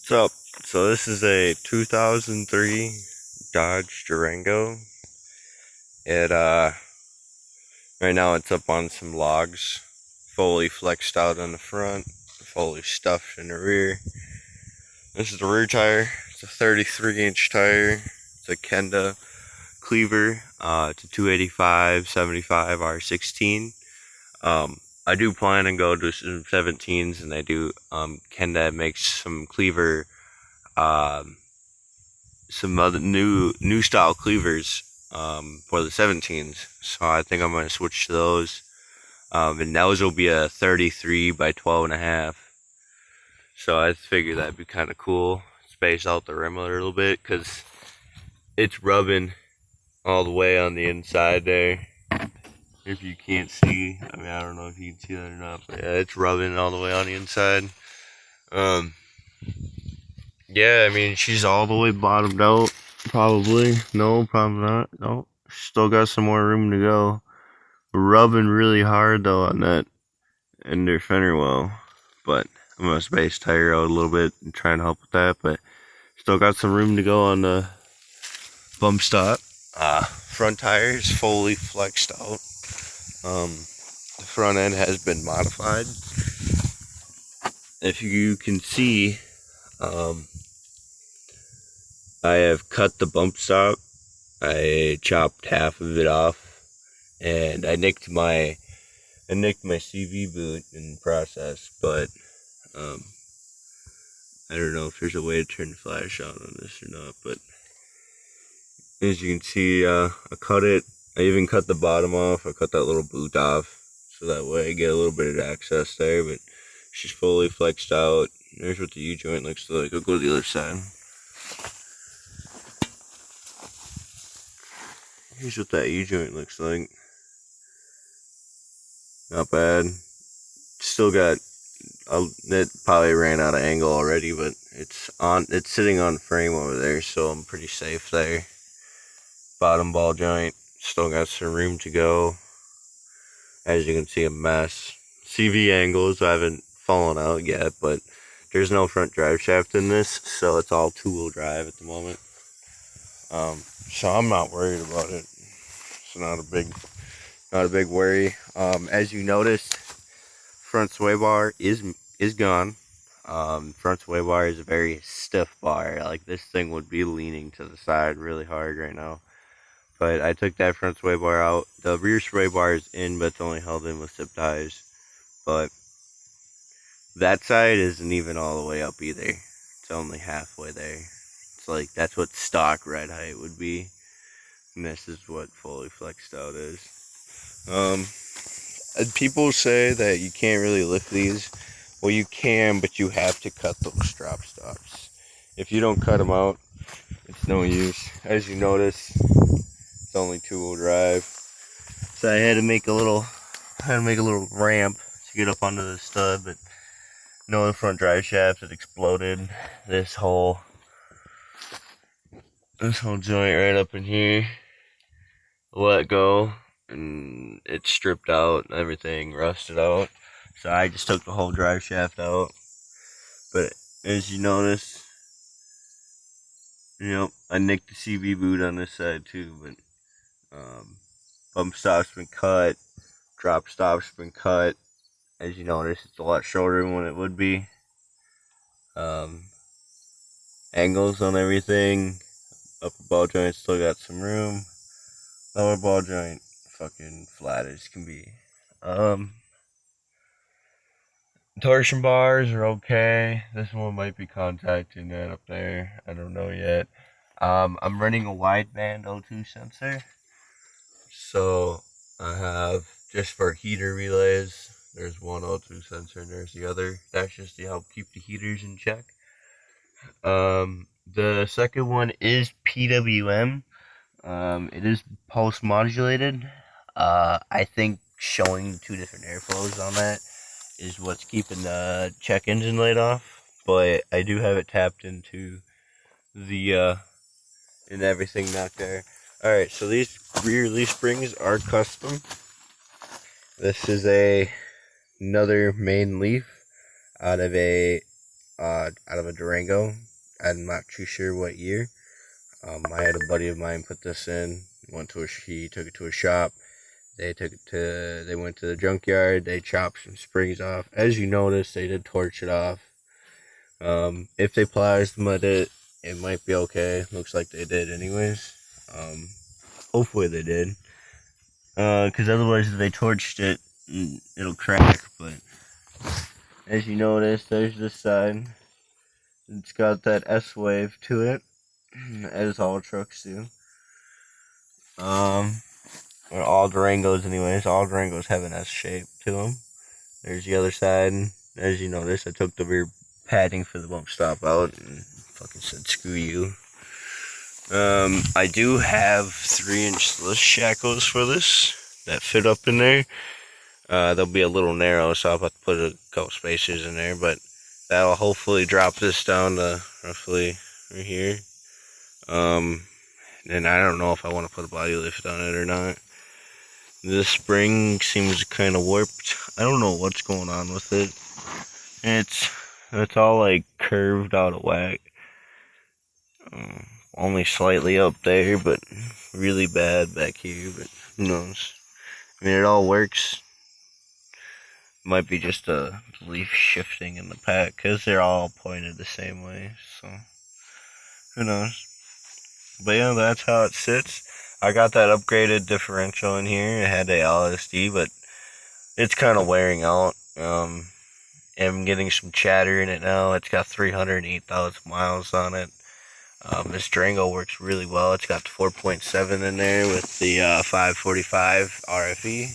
What's up? So this is a 2003 Dodge Durango. It right now it's up on some logs, fully flexed out on the front, fully stuffed in the rear. This is the rear tire. It's a 33-inch tire. It's a Kenda cleaver. It's a 285 75 R16. I do plan to go to some 17s, and I do Kenda makes some cleaver. Some other new style cleavers for the 17s, so I think I'm gonna switch to those. And those will be a 33 by 12 and a half. So I figured that'd be kind of cool. Space out the rim a little bit because it's rubbing all the way on the inside there. If you can't see, I mean, I don't know if you can see that or not, but yeah, it's rubbing all the way on the inside. Yeah, I mean, she's all the way bottomed out. Probably. No, probably not. No. Still got some more room to go. Rubbing really hard, though, on that ender fender well. But I'm going to space tire out a little bit and try and help with that. But still got some room to go on the bump stop. Front tire is fully flexed out. The front end has been modified. If you can see, I have cut the bump stop. I chopped half of it off, and I nicked my CV boot in the process. But I don't know if there's a way to turn the flash on this or not. But as you can see, I cut it. I even cut the bottom off. I cut that little boot off, so that way I get a little bit of access there. But she's fully flexed out. There's what the U-joint looks like. I'll go to the other side. Here's what that U-joint looks like. Not bad. Still got, it probably ran out of angle already, but it's sitting on the frame over there, so I'm pretty safe there. Bottom ball joint, still got some room to go. As you can see, a mess. CV angles haven't fallen out yet, but there's no front drive shaft in this, so it's all two-wheel drive at the moment. So I'm not worried about it. It's not a big worry. As you noticed, front sway bar is gone. Front sway bar is a very stiff bar. Like, this thing would be leaning to the side really hard right now. But I took that front sway bar out. The rear sway bar is in, but it's only held in with zip ties. But that side isn't even all the way up either. It's only halfway there. It's like, that's what stock red height would be. And this is what fully flexed out is. People say that you can't really lift these. Well, you can, but you have to cut those drop stops. If you don't cut them out, it's no use. As you notice, it's only two-wheel drive. So I had to make a little ramp to get up onto the stud, but no, the front drive shaft had exploded. This whole joint right up in here let go, and it stripped out and everything rusted out. So I just took the whole drive shaft out. But as you notice, I nicked the CV boot on this side too, but bump stop's been cut, drop stop's been cut. As you notice, it's a lot shorter than what it would be. Angles on everything. Upper ball joint still got some room. Lower ball joint fucking flat as can be. Torsion bars are okay. This one might be contacting that up there. I don't know yet. I'm running a wideband O2 sensor. So I have, just for heater relays, there's one O2 sensor and there's the other. That's just to help keep the heaters in check. The second one is PWM. It is pulse modulated. I think showing two different airflows on that is what's keeping the check engine light off, but I do have it tapped into the and everything not there. Alright, so these rear leaf springs are custom. This is another main leaf out of a out of a Durango. I'm not too sure what year. I had a buddy of mine put this in. He took it to a shop. They went to the junkyard. They chopped some springs off. As you notice, they did torch it off. If they plasma'd it, it might be okay. Looks like they did anyways. Hopefully they did. Because otherwise if they torched it, it'll crack. But as you notice, there's this side. It's got that S-wave to it, as all trucks do. Or all Durangos anyways. All Durangos have an S shape to them. There's the other side. As you notice, I took the rear padding for the bump stop out and fucking said screw you. I do have 3-inch list shackles for this that fit up in there. They'll be a little narrow, so I'll have to put a couple spacers in there, but that'll hopefully drop this down to roughly right here. And I don't know if I want to put a body lift on it or not. This spring seems kind of warped. I don't know what's going on with it. It's all like curved out of whack. Only slightly up there, but really bad back here. But who knows? I mean, it all works. Might be just a leaf shifting in the pack because they're all pointed the same way. So who knows? But yeah, that's how it sits. I got that upgraded differential in here. It had a LSD, but it's kind of wearing out. I'm getting some chatter in it now. It's got 308,000 miles on it. This Durango works really well. It's got the 4.7 in there with the 545 RFE.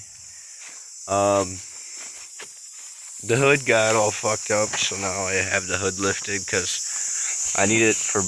The hood got all fucked up, so now I have the hood lifted because I need it for